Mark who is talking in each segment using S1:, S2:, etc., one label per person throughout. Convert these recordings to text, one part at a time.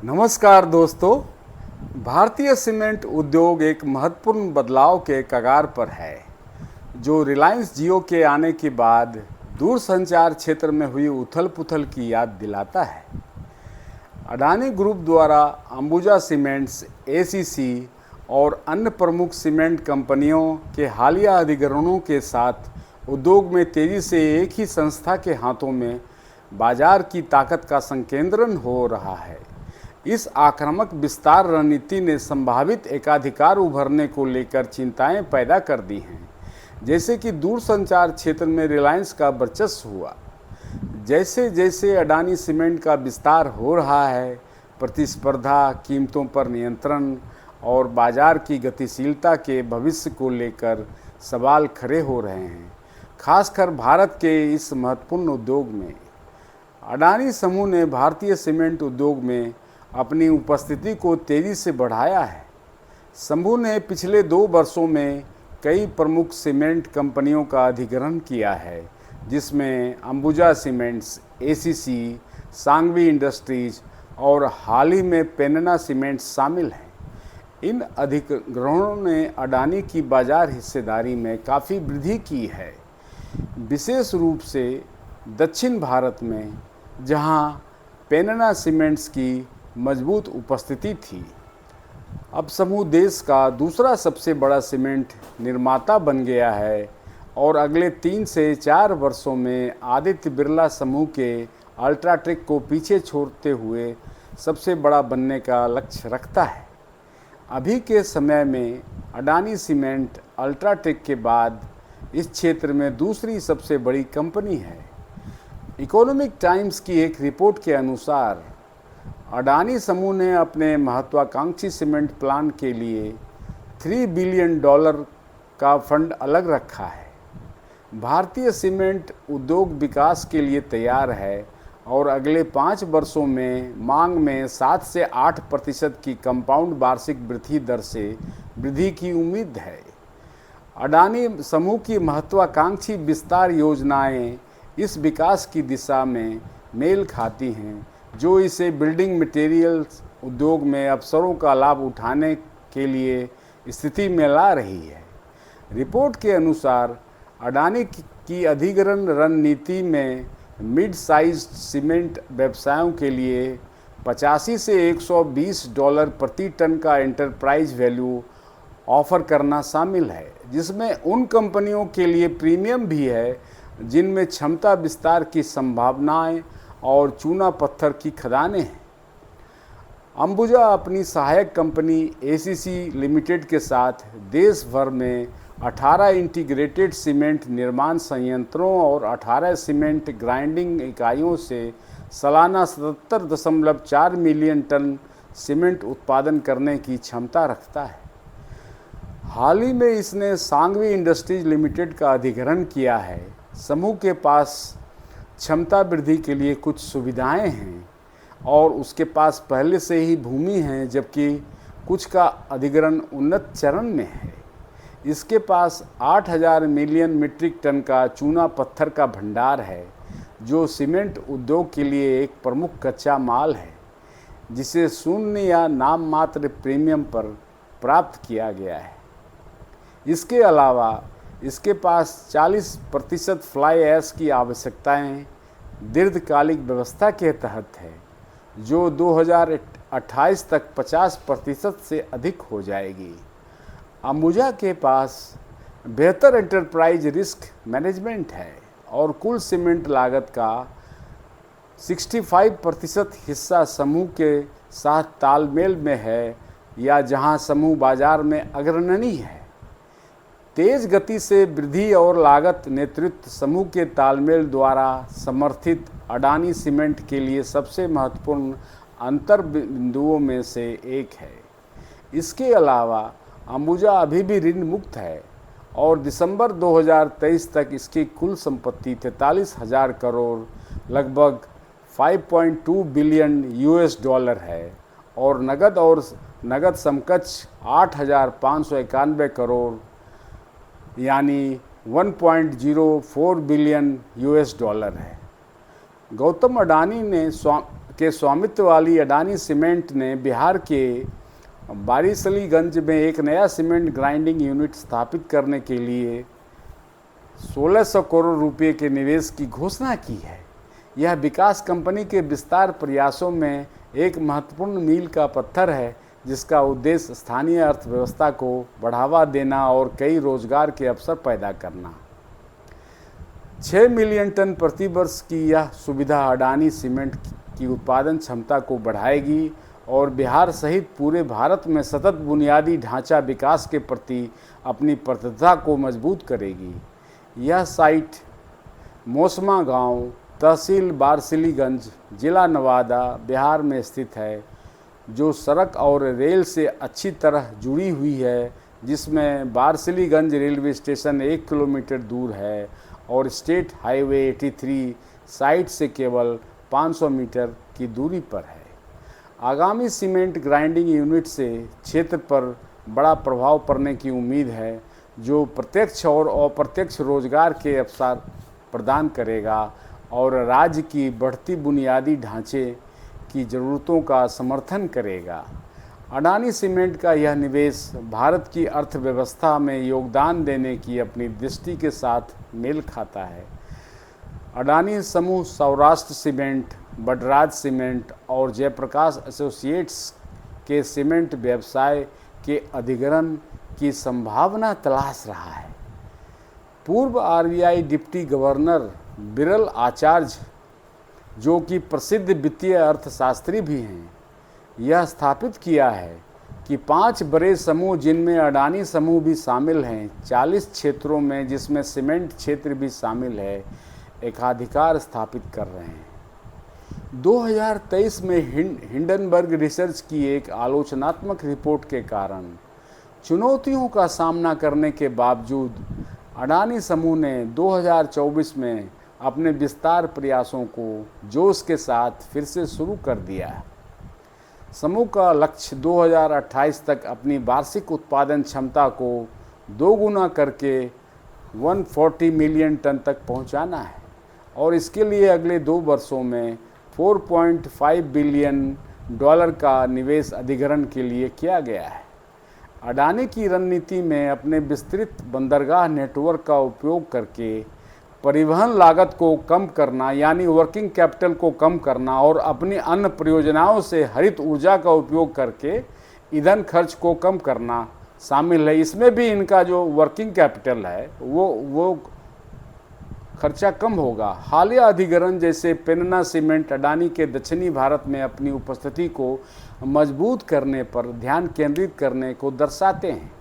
S1: नमस्कार दोस्तों। भारतीय सीमेंट उद्योग एक महत्वपूर्ण बदलाव के कगार पर है, जो रिलायंस जियो के आने के बाद दूरसंचार क्षेत्र में हुई उथल-पुथल की याद दिलाता है। अडानी ग्रुप द्वारा अंबुजा सीमेंट्स, एसीसी और अन्य प्रमुख सीमेंट कंपनियों के हालिया अधिग्रहणों के साथ उद्योग में तेजी से एक ही संस्था के हाथों में बाजार की ताकत का संकेंद्रण हो रहा है। इस आक्रामक विस्तार रणनीति ने संभावित एकाधिकार उभरने को लेकर चिंताएं पैदा कर दी हैं, जैसे कि दूरसंचार क्षेत्र में रिलायंस का वर्चस्व हुआ। जैसे जैसे अडानी सीमेंट का विस्तार हो रहा है, प्रतिस्पर्धा, कीमतों पर नियंत्रण और बाजार की गतिशीलता के भविष्य को लेकर सवाल खड़े हो रहे हैं, खासकर भारत के इस महत्वपूर्ण उद्योग में। अडानी समूह ने भारतीय सीमेंट उद्योग में अपनी उपस्थिति को तेजी से बढ़ाया है। समूह ने पिछले 2 वर्षों में कई प्रमुख सीमेंट कंपनियों का अधिग्रहण किया है, जिसमें Ambuja cements, ACC, Sanghvi industries और हाल ही में पेन्ना सीमेंट्स शामिल हैं। इन अधिग्रहणों ने अडानी की बाजार हिस्सेदारी में काफ़ी वृद्धि की है, विशेष रूप से दक्षिण भारत में, जहां पेन्ना सीमेंट्स की मजबूत उपस्थिति थी। अब समूह देश का दूसरा सबसे बड़ा सीमेंट निर्माता बन गया है और अगले 3 से 4 वर्षों में आदित्य बिरला समूह के अल्ट्राटेक को पीछे छोड़ते हुए सबसे बड़ा बनने का लक्ष्य रखता है। अभी के समय में अडानी सीमेंट अल्ट्राटेक के बाद इस क्षेत्र में दूसरी सबसे बड़ी कंपनी है। इकोनॉमिक टाइम्स की एक रिपोर्ट के अनुसार अडानी समूह ने अपने महत्वाकांक्षी सीमेंट प्लांट के लिए $3 बिलियन का फंड अलग रखा है। भारतीय सीमेंट उद्योग विकास के लिए तैयार है और अगले 5 वर्षों में मांग में 7 से 8% की कंपाउंड वार्षिक वृद्धि दर से वृद्धि की उम्मीद है। अडानी समूह की महत्वाकांक्षी विस्तार योजनाएं इस विकास की दिशा में मेल खाती हैं, जो इसे बिल्डिंग मटेरियल्स उद्योग में अवसरों का लाभ उठाने के लिए स्थिति में ला रही है। रिपोर्ट के अनुसार अडानी की अधिग्रहण रणनीति में मिड साइज सीमेंट व्यवसायों के लिए $85 से $120 प्रति टन का एंटरप्राइज वैल्यू ऑफर करना शामिल है, जिसमें उन कंपनियों के लिए प्रीमियम भी है जिनमें क्षमता विस्तार की संभावनाएं और चूना पत्थर की खदानें हैं। अंबुजा अपनी सहायक कंपनी एसीसी लिमिटेड के साथ देश भर में 18 इंटीग्रेटेड सीमेंट निर्माण संयंत्रों और 18 सीमेंट ग्राइंडिंग इकाइयों से सालाना 77.4 मिलियन टन सीमेंट उत्पादन करने की क्षमता रखता है। हाल ही में इसने सांघवी इंडस्ट्रीज लिमिटेड का अधिग्रहण किया है। समूह के पास क्षमता वृद्धि के लिए कुछ सुविधाएं हैं और उसके पास पहले से ही भूमि है, जबकि कुछ का अधिग्रहण उन्नत चरण में है। इसके पास 8,000 मिलियन मीट्रिक टन का चूना पत्थर का भंडार है, जो सीमेंट उद्योग के लिए एक प्रमुख कच्चा माल है, जिसे शून्य या नाम मात्र प्रीमियम पर प्राप्त किया गया है। इसके अलावा इसके पास 40% फ्लाई ऐश की आवश्यकताएं दीर्घकालिक व्यवस्था के तहत है, जो 2028 तक 50% से अधिक हो जाएगी। अंबुजा के पास बेहतर एंटरप्राइज रिस्क मैनेजमेंट है और कुल सीमेंट लागत का 65% हिस्सा समूह के साथ तालमेल में है या जहां समूह बाजार में अग्रणी है। तेज गति से वृद्धि और लागत नेतृत्व समूह के तालमेल द्वारा समर्थित अडानी सीमेंट के लिए सबसे महत्वपूर्ण अंतर बिंदुओं में से एक है। इसके अलावा अंबुजा अभी भी ऋण मुक्त है और दिसंबर 2023 तक इसकी कुल संपत्ति 43,000 करोड़ लगभग $5.2 बिलियन है और नगद समकक्ष 8,591 करोड़ यानी $1.04 बिलियन है। गौतम अडानी ने के स्वामित्व वाली अडानी सीमेंट ने बिहार के बारिसलीगंज में एक नया सीमेंट ग्राइंडिंग यूनिट स्थापित करने के लिए 1600 करोड़ रुपए के निवेश की घोषणा की है। यह विकास कंपनी के विस्तार प्रयासों में एक महत्वपूर्ण मील का पत्थर है, जिसका उद्देश्य स्थानीय अर्थव्यवस्था को बढ़ावा देना और कई रोजगार के अवसर पैदा करना। 6 मिलियन टन प्रति वर्ष की यह सुविधा अडानी सीमेंट की उत्पादन क्षमता को बढ़ाएगी और बिहार सहित पूरे भारत में सतत बुनियादी ढांचा विकास के प्रति अपनी प्रतिबद्धता को मजबूत करेगी। यह साइट मौसमा गांव, तहसील बारसिलीगंज, जिला नवादा, बिहार में स्थित है, जो सड़क और रेल से अच्छी तरह जुड़ी हुई है, जिसमें बारसिलीगंज रेलवे स्टेशन 1 किलोमीटर दूर है और स्टेट हाईवे 83 साइट से केवल 500 मीटर की दूरी पर है। आगामी सीमेंट ग्राइंडिंग यूनिट से क्षेत्र पर बड़ा प्रभाव पड़ने की उम्मीद है, जो प्रत्यक्ष और अप्रत्यक्ष रोजगार के अवसर प्रदान करेगा और राज्य की बढ़ती बुनियादी ढांचे की ज़रूरतों का समर्थन करेगा। अडानी सीमेंट का यह निवेश भारत की अर्थव्यवस्था में योगदान देने की अपनी दृष्टि के साथ मेल खाता है। अडानी समूह सौराष्ट्र सीमेंट, बडराज सीमेंट और जयप्रकाश एसोसिएट्स के सीमेंट व्यवसाय के अधिग्रहण की संभावना तलाश रहा है। पूर्व आरबीआई डिप्टी गवर्नर बिरल आचार्य, जो कि प्रसिद्ध वित्तीय अर्थशास्त्री भी हैं, यह स्थापित किया है कि 5 बड़े समूह, जिनमें अडानी समूह भी शामिल हैं, 40 क्षेत्रों में, जिसमें सीमेंट क्षेत्र भी शामिल है, एकाधिकार स्थापित कर रहे हैं। 2023 में हिंडनबर्ग रिसर्च की एक आलोचनात्मक रिपोर्ट के कारण चुनौतियों का सामना करने के बावजूद अडानी समूह ने 2024 में अपने विस्तार प्रयासों को जोश के साथ फिर से शुरू कर दिया है। समूह का लक्ष्य 2028 तक अपनी वार्षिक उत्पादन क्षमता को 2 गुना करके 140 मिलियन टन तक पहुंचाना है और इसके लिए अगले 2 वर्षों में $4.5 बिलियन का निवेश अधिग्रहण के लिए किया गया है। अडानी की रणनीति में अपने विस्तृत बंदरगाह नेटवर्क का उपयोग करके परिवहन लागत को कम करना, यानी वर्किंग कैपिटल को कम करना, और अपनी अन्य परियोजनाओं से हरित ऊर्जा का उपयोग करके ईंधन खर्च को कम करना शामिल है। इसमें भी इनका जो वर्किंग कैपिटल है वो खर्चा कम होगा। हालिया अधिग्रहण जैसे पेन्ना सीमेंट अडानी के दक्षिणी भारत में अपनी उपस्थिति को मजबूत करने पर ध्यान केंद्रित करने को दर्शाते हैं।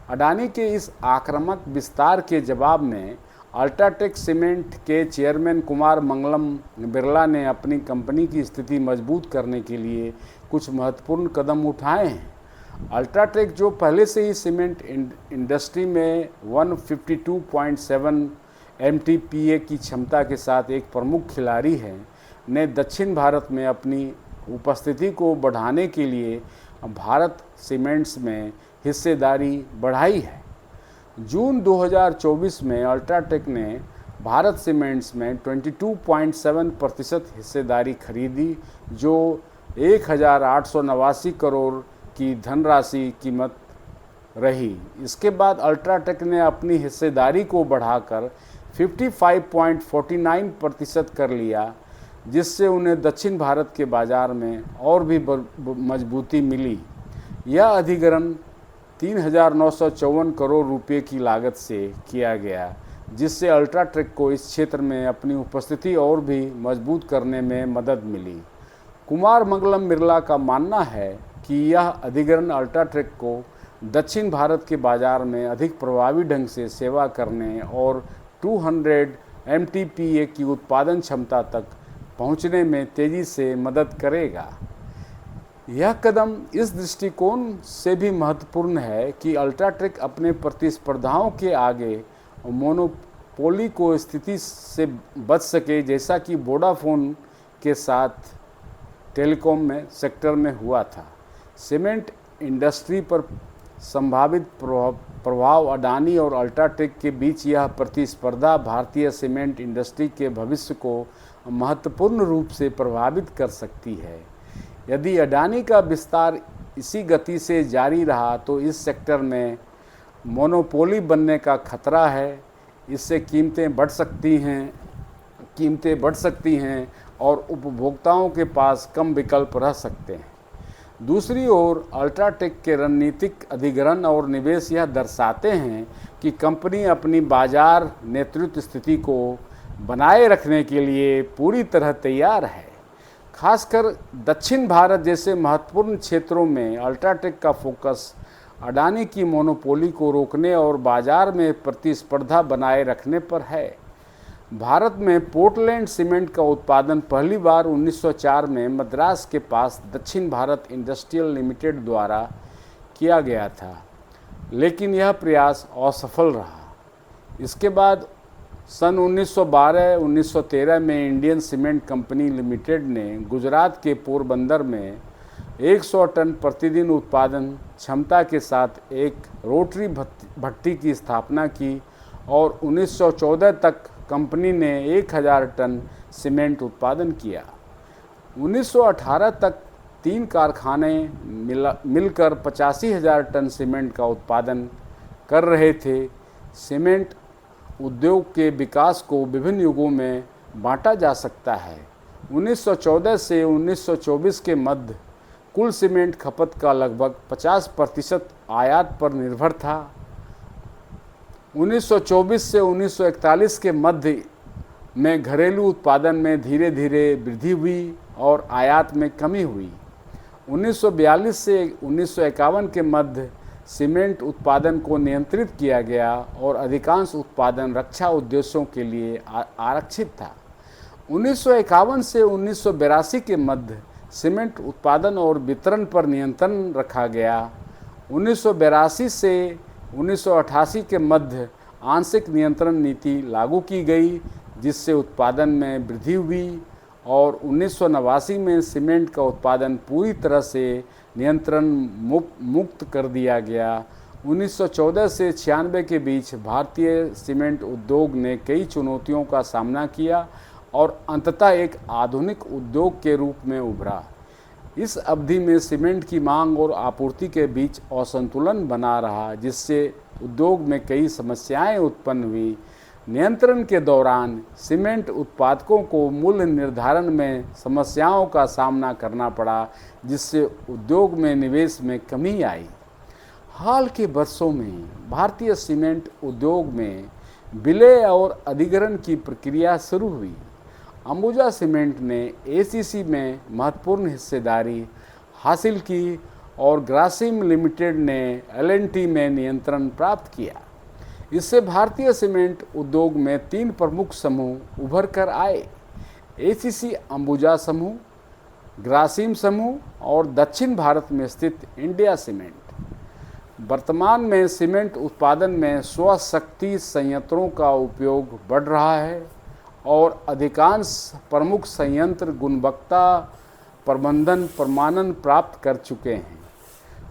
S1: अडानी के इस आक्रामक विस्तार के जवाब में अल्ट्राटेक सीमेंट के चेयरमैन कुमार मंगलम बिरला ने अपनी कंपनी की स्थिति मजबूत करने के लिए कुछ महत्वपूर्ण कदम उठाए हैं। अल्ट्राटेक, जो पहले से ही सीमेंट इंडस्ट्री में 152.7 MTPA की क्षमता के साथ एक प्रमुख खिलाड़ी है, ने दक्षिण भारत में अपनी उपस्थिति को बढ़ाने के लिए भारत सीमेंट्स में हिस्सेदारी बढ़ाई है। जून 2024 में अल्ट्राटेक ने भारत सीमेंट्स में 22.7% हिस्सेदारी खरीदी, जो 1889 करोड़ की धनराशि कीमत रही। इसके बाद अल्ट्राटेक ने अपनी हिस्सेदारी को बढ़ाकर 55.49% कर लिया, जिससे उन्हें दक्षिण भारत के बाजार में और भी मजबूती मिली। यह अधिग्रहण 3,954 करोड़ रुपए की लागत से किया गया, जिससे अल्ट्राटेक को इस क्षेत्र में अपनी उपस्थिति और भी मजबूत करने में मदद मिली। कुमार मंगलम बिरला का मानना है कि यह अधिग्रहण अल्ट्राटेक को दक्षिण भारत के बाजार में अधिक प्रभावी ढंग से सेवा करने और 200 MTPA की उत्पादन क्षमता तक पहुंचने में तेज़ी से मदद करेगा। यह कदम इस दृष्टिकोण से भी महत्वपूर्ण है कि अल्ट्राटेक अपने प्रतिस्पर्धाओं के आगे मोनोपोली को स्थिति से बच सके, जैसा कि वोडाफोन के साथ टेलीकॉम में सेक्टर में हुआ था। सीमेंट इंडस्ट्री पर संभावित प्रभाव अडानी और अल्ट्राटेक के बीच यह प्रतिस्पर्धा भारतीय सीमेंट इंडस्ट्री के भविष्य को महत्वपूर्ण रूप से प्रभावित कर सकती है। यदि अडानी का विस्तार इसी गति से जारी रहा तो इस सेक्टर में मोनोपोली बनने का खतरा है। इससे कीमतें बढ़ सकती हैं और उपभोक्ताओं के पास कम विकल्प रह सकते हैं। दूसरी ओर अल्ट्राटेक के रणनीतिक अधिग्रहण और निवेश यह दर्शाते हैं कि कंपनी अपनी बाजार नेतृत्व स्थिति को बनाए रखने के लिए पूरी तरह तैयार है। खासकर दक्षिण भारत जैसे महत्वपूर्ण क्षेत्रों में अल्ट्राटेक का फोकस अडानी की मोनोपोली को रोकने और बाजार में प्रतिस्पर्धा बनाए रखने पर है। भारत में पोर्टलैंड सीमेंट का उत्पादन पहली बार 1904 में मद्रास के पास दक्षिण भारत इंडस्ट्रियल लिमिटेड द्वारा किया गया था, लेकिन यह प्रयास असफल रहा। इसके बाद सन 1912-1913 में इंडियन सीमेंट कंपनी लिमिटेड ने गुजरात के पोरबंदर में 100 टन प्रतिदिन उत्पादन क्षमता के साथ एक रोटरी भट्टी की स्थापना की और 1914 तक कंपनी ने 1000 टन सीमेंट उत्पादन किया। 1918 तक 3 कारखाने मिलकर 85,000 टन सीमेंट का उत्पादन कर रहे थे। सीमेंट उद्योग के विकास को विभिन्न युगों में बांटा जा सकता है। 1914 से 1924 के मध्य कुल सीमेंट खपत का लगभग 50% आयात पर निर्भर था। 1924 से 1941 के मध्य में घरेलू उत्पादन में धीरे धीरे वृद्धि हुई और आयात में कमी हुई। 1942 से 1951 के मध्य सीमेंट उत्पादन को नियंत्रित किया गया और अधिकांश उत्पादन रक्षा उद्देश्यों के लिए आरक्षित था। 1951 से 1982 के मध्य सीमेंट उत्पादन और वितरण पर नियंत्रण रखा गया। 1982 से 1988 के मध्य आंशिक नियंत्रण नीति लागू की गई, जिससे उत्पादन में वृद्धि हुई और 1989 में सीमेंट का उत्पादन पूरी तरह से नियंत्रण मुक्त कर दिया गया। 1914 से 96 के बीच भारतीय सीमेंट उद्योग ने कई चुनौतियों का सामना किया और अंततः एक आधुनिक उद्योग के रूप में उभरा। इस अवधि में सीमेंट की मांग और आपूर्ति के बीच असंतुलन बना रहा, जिससे उद्योग में कई समस्याएं उत्पन्न हुई। नियंत्रण के दौरान सीमेंट उत्पादकों को मूल्य निर्धारण में समस्याओं का सामना करना पड़ा, जिससे उद्योग में निवेश में कमी आई। हाल के वर्षों में भारतीय सीमेंट उद्योग में विलय और अधिग्रहण की प्रक्रिया शुरू हुई। अंबुजा सीमेंट ने एसीसी में महत्वपूर्ण हिस्सेदारी हासिल की और ग्रासिम लिमिटेड ने एलएनटी में नियंत्रण प्राप्त किया। इससे भारतीय सीमेंट उद्योग में 3 प्रमुख समूह उभर कर आए: एसीसी अंबुजा समूह, ग्रासिम समूह और दक्षिण भारत में स्थित इंडिया सीमेंट। वर्तमान में सीमेंट उत्पादन में स्वशक्ति संयंत्रों का उपयोग बढ़ रहा है और अधिकांश प्रमुख संयंत्र गुणवत्ता प्रबंधन प्रमाणन प्राप्त कर चुके हैं।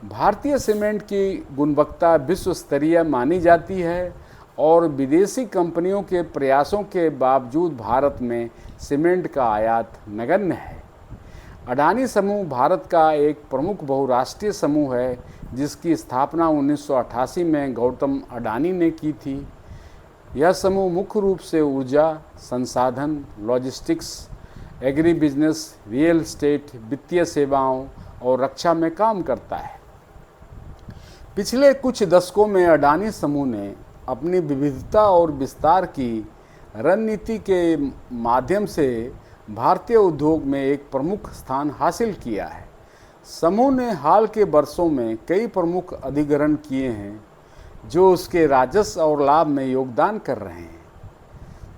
S1: भारतीय सीमेंट की गुणवत्ता विश्व स्तरीय मानी जाती है और विदेशी कंपनियों के प्रयासों के बावजूद भारत में सीमेंट का आयात नगण्य है। अडानी समूह भारत का एक प्रमुख बहुराष्ट्रीय समूह है, जिसकी स्थापना 1988 में गौतम अडानी ने की थी। यह समूह मुख्य रूप से ऊर्जा, संसाधन, logistics, agri business, real estate, वित्तीय सेवाओं और रक्षा में काम करता है। पिछले कुछ दशकों में अडानी समूह ने अपनी विविधता और विस्तार की रणनीति के माध्यम से भारतीय उद्योग में एक प्रमुख स्थान हासिल किया है। समूह ने हाल के वर्षों में कई प्रमुख अधिग्रहण किए हैं, जो उसके राजस्व और लाभ में योगदान कर रहे हैं।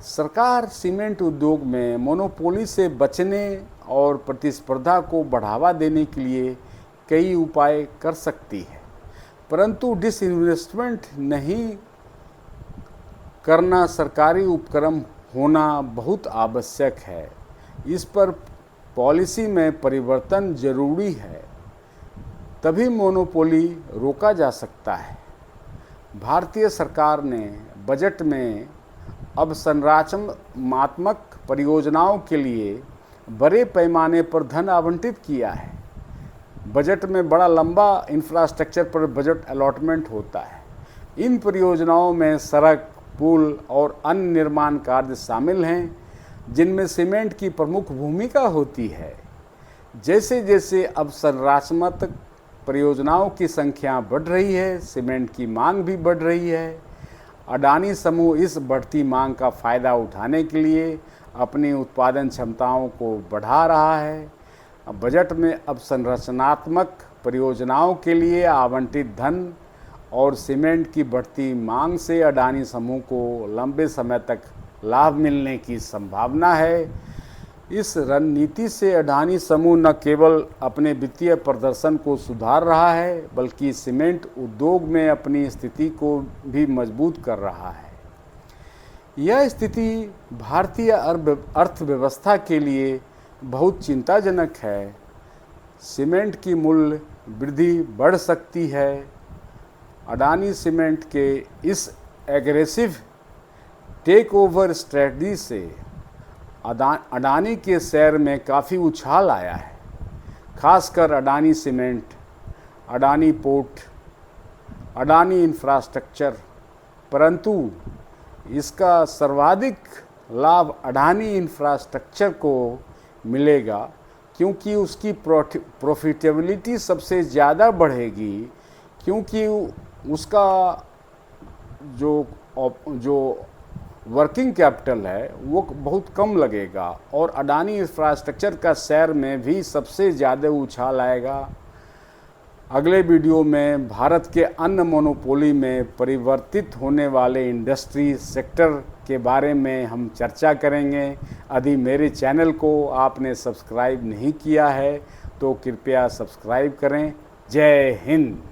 S1: सरकार सीमेंट उद्योग में मोनोपोली से बचने और प्रतिस्पर्धा को बढ़ावा देने के लिए कई उपाय कर सकती है, परंतु डिसइन्वेस्टमेंट नहीं करना सरकारी उपक्रम होना बहुत आवश्यक है। इस पर पॉलिसी में परिवर्तन जरूरी है, तभी मोनोपोली रोका जा सकता है। भारतीय सरकार ने बजट में अब संरचनात्मक परियोजनाओं के लिए बड़े पैमाने पर धन आवंटित किया है। बजट में बड़ा लंबा इंफ्रास्ट्रक्चर पर बजट अलॉटमेंट होता है। इन परियोजनाओं में सड़क, पुल और अन्य निर्माण कार्य शामिल हैं, जिनमें सीमेंट की प्रमुख भूमिका होती है। जैसे जैसे अब संरचनात्मक परियोजनाओं की संख्या बढ़ रही है, सीमेंट की मांग भी बढ़ रही है। अडानी समूह इस बढ़ती मांग का फ़ायदा उठाने के लिए अपनी उत्पादन क्षमताओं को बढ़ा रहा है। बजट में अब संरचनात्मक परियोजनाओं के लिए आवंटित धन और सीमेंट की बढ़ती मांग से अडानी समूह को लंबे समय तक लाभ मिलने की संभावना है। इस रणनीति से अडानी समूह न केवल अपने वित्तीय प्रदर्शन को सुधार रहा है, बल्कि सीमेंट उद्योग में अपनी स्थिति को भी मजबूत कर रहा है। यह स्थिति भारतीय अर्थव्यवस्था के लिए बहुत चिंताजनक है। सीमेंट की मूल्य वृद्धि बढ़ सकती है। अडानी सीमेंट के इस एग्रेसिव टेक ओवर स्ट्रेटजी से अडानी के शेयर में काफ़ी उछाल आया है, खासकर Adani cement, Adani port, Adani infrastructure. परंतु इसका सर्वाधिक लाभ अडानी इंफ्रास्ट्रक्चर को मिलेगा, क्योंकि उसकी प्रॉफिटेबिलिटी सबसे ज़्यादा बढ़ेगी, क्योंकि उसका जो वर्किंग कैपिटल है वो बहुत कम लगेगा और अडानी इंफ्रास्ट्रक्चर का शेयर में भी सबसे ज़्यादा उछाल आएगा। अगले वीडियो में भारत के अन्य मोनोपोली में परिवर्तित होने वाले इंडस्ट्री सेक्टर के बारे में हम चर्चा करेंगे। यदि मेरे चैनल को आपने सब्सक्राइब नहीं किया है तो कृपया सब्सक्राइब करें। जय हिंद।